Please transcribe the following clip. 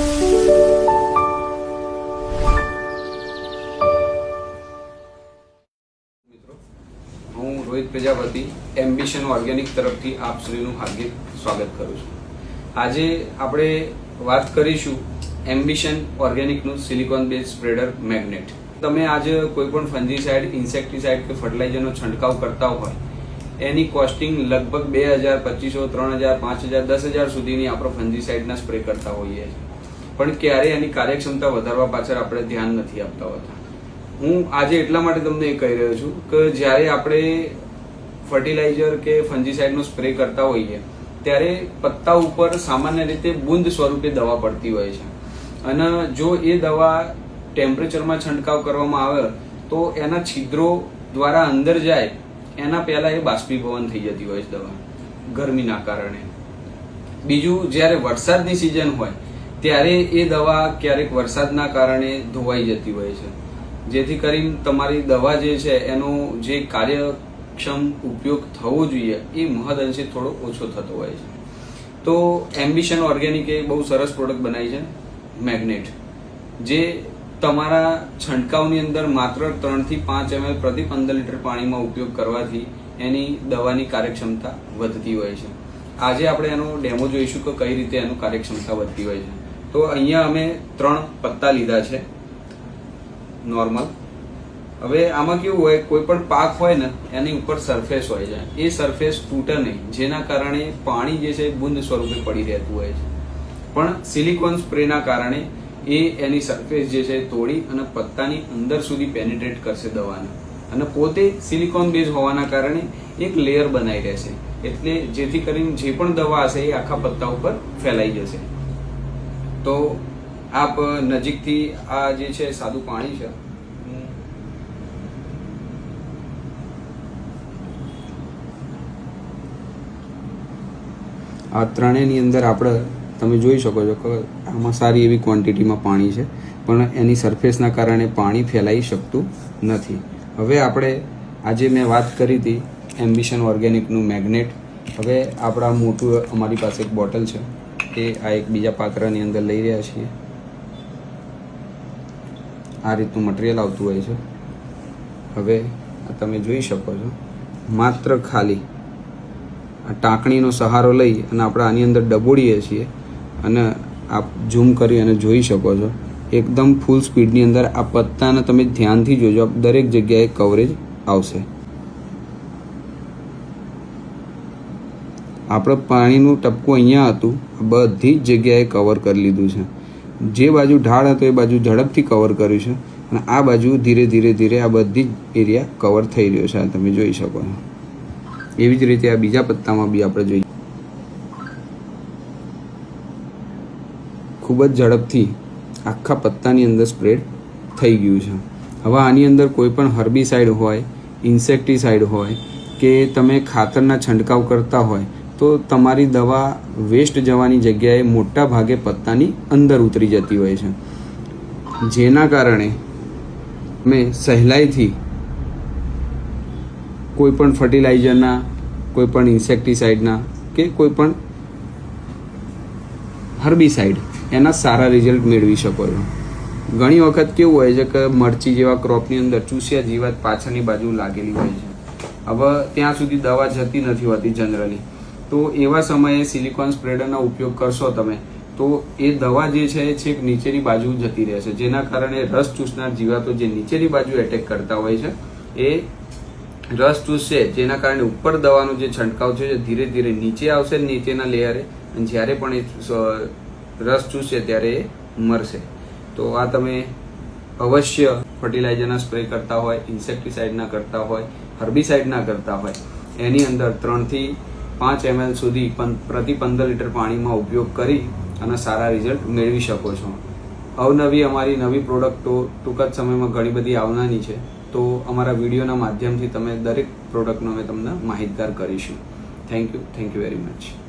હું Rohit Prajapati ambition organic તરફથી આપ શ્રીનું હાર્દિક સ્વાગત કરું છું. આજે આપણે વાત કરીશું એમ્બિશન ઓર્ગેનિકનું સિલિકોન બેઝ સ્પ્રેડર મેગ્નેટ. તમે આજે કોઈ પણ ફંજીસાઇડ, ઇન્સેક્ટિસાઇડ કે ફર્ટિલાઇઝરનો છંટકાવ કરતા હોય એની કોસ્ટિંગ લગભગ 2000, 2500, 3000, 5000, 10000 સુધીની આપણે ફંજીસાઇડના સ્પ્રે કરતા હોઈએ છીએ, પણ ક્યારેય એની કાર્યક્ષમતા વધારવા પાછળ આપણે ધ્યાન નથી આપતા હોતા. હું આજે એટલા માટે તમને એ કહી રહ્યો છું કે જ્યારે આપણે ફર્ટિલાઇઝર કે ફંજીસાઇડનો સ્પ્રે કરતા હોઈએ ત્યારે પત્તા ઉપર સામાન્ય રીતે બૂંદ સ્વરૂપે દવા પડતી હોય છે, અને જો એ દવા ટેમ્પરેચરમાં છંટકાવ કરવામાં આવે તો એના છિદ્રો દ્વારા અંદર જાય એના પહેલા એ બાષ્પીભવન થઈ જતી હોય છે દવા ગરમીના કારણે. બીજું, જ્યારે વરસાદની સિઝન હોય ત્યારે એ દવા ક્યારેક વરસાદના કારણે ધોવાઈ જતી હોય છે, જેથી કરીને તમારી દવા જે છે એનો જે કાર્યક્ષમ ઉપયોગ થવો જોઈએ એ મહદઅંશે થોડો ઓછો થતો હોય છે. તો એમ્બિશન ઓર્ગેનિકે બહુ સરસ પ્રોડક્ટ બનાવી છે મેગ્નેટ, જે તમારા છંટકાવની અંદર માત્ર 3 થી 5 ml પ્રતિ 15 લીટર પાણીમાં ઉપયોગ કરવાથી એની દવાની કાર્યક્ષમતા વધતી હોય છે. આજે આપણે એનો ડેમો જોઈશું કે કઈ રીતે એનું કાર્યક્ષમતા વધતી હોય છે. તો અહીંયા અમે 3 પત્તા લીધા છે નોર્મલ. હવે આમાં કેવું હોય, કોઈ પણ પાક હોય ને એની ઉપર સરફેસ હોય છે, એ સરફેસ તૂટે નહીં, જેના કારણે પાણી જે છે બૂંદ સ્વરૂપે પડી રહેતું હોય છે. પણ સિલિકોન સ્પ્રેના કારણે એ એની સરફેસ જે છે તોડી અને પત્તાની અંદર સુધી પેનિટ્રેટ કરશે દવાને, અને પોતે સિલિકોન બેઝ હોવાના કારણે એક લેયર બનાવી રહેશે, એટલે જેથી કરીને જે પણ દવા હશે એ આખા પત્તા ઉપર ફેલાઈ જશે. તો આપ નજીકથી આ જે છે સાદું પાણી છે, આ ત્રણેયની અંદર આપણે તમે જોઈ શકો છો કે આમાં સારી એવી ક્વોન્ટિટીમાં પાણી છે, પણ એની સરફેસના કારણે પાણી ફેલાઈ શકતું નથી. હવે આપણે આજે મેં વાત કરી હતી એમ્બિશન ઓર્ગેનિકનું મેગ્નેટ. હવે આપણા મોટું અમારી પાસે એક બોટલ છે, એ આ એક બીજા પાત્રની અંદર લઈ રહ્યા છીએ. આ રીતનું મટીરિયલ આવતું હોય છે. હવે તમે જોઈ શકો છો, માત્ર ખાલી આ ટાંકણીનો સહારો લઈ અને આપણે આની અંદર ડબોડીએ છીએ, અને આપ ઝૂમ કરી અને જોઈ શકો છો એકદમ ફૂલ સ્પીડની અંદર આ પત્તાને તમે ધ્યાનથી જોજો, દરેક જગ્યાએ કવરેજ આવશે. આપણે પાણીનું ટપકું અહીંયા હતું, બધી જ જગ્યાએ કવર કરી લીધું છે. જે બાજુ ઢાળ હતો એ બાજુ ઝડપથી કવર કર્યું છે, અને આ બાજુ ધીરે ધીરે આ બધી જ એરિયા કવર થઈ રહ્યો છે, આ તમે જોઈ શકો છો. એવી જ રીતે આ બીજા પત્તામાં બી આપણે જોઈએ, ખૂબ જ ઝડપથી આખા પત્તાની અંદર સ્પ્રેડ થઈ ગયું છે. હવે આની અંદર કોઈ પણ હર્બીસાઇડ હોય, ઇન્સેક્ટિસાઇડ હોય કે તમે ખાતરના છંટકાવ કરતા હોય તો તમારી દવા વેસ્ટ જવાની જગ્યાએ મોટા ભાગે પત્તાની અંદર ઉતરી જતી હોય છે, જેના કારણે મેં સહેલાઈથી કોઈ પણ ફર્ટિલાઇઝરના, કોઈ પણ ઇન્સેક્ટિસાઇડના કે કોઈ પણ હર્બીસાઇડ એના સારા રિઝલ્ટ મેળવી શકો છો. ઘણી વખત કેવું હોય છે કે મરચી જેવા ક્રોપની અંદર ચૂસ્યા જીવાત પાછળની બાજુ લાગેલી હોય છે. હવે ત્યાં સુધી દવા જતી નથી હોતી જનરલી, તો એવા સમયે સિલિકોન સ્પ્રેડરનો ઉપયોગ કરશો તમે તો એ દવા જે છે એ છેક નીચેની બાજુ જતી રહેશે, જેના કારણે રસ ચૂસનાર જીવાતો જે નીચેની બાજુ એટેક કરતા હોય છે એ રસ ચૂસશે, જેના કારણે ઉપર દવાનો જે છંટકાવ છે ધીરે ધીરે નીચે આવશે નીચેના લેયરે, અને જ્યારે પણ એ રસ ચૂસશે ત્યારે એ મરશે. તો આ તમે અવશ્ય ફર્ટિલાઇઝરના સ્પ્રે કરતા હોય, ઇન્સેક્ટિસાઇડના કરતા હોય, હર્બીસાઇડના કરતા હોય, એની અંદર 3 થી 5 ml સુધી પ્રતિ 15 લીટર પાણીમાં ઉપયોગ કરી અને સારા રિઝલ્ટ મેળવી શકો છો. અવનવી અમારી નવી પ્રોડક્ટો ટૂંક જ સમયમાં ઘણી બધી આવનારી છે, તો અમારા વિડીયોના માધ્યમથી તમે દરેક પ્રોડક્ટનો અમે તમને માહિતગાર કરીશું. Thank you very much.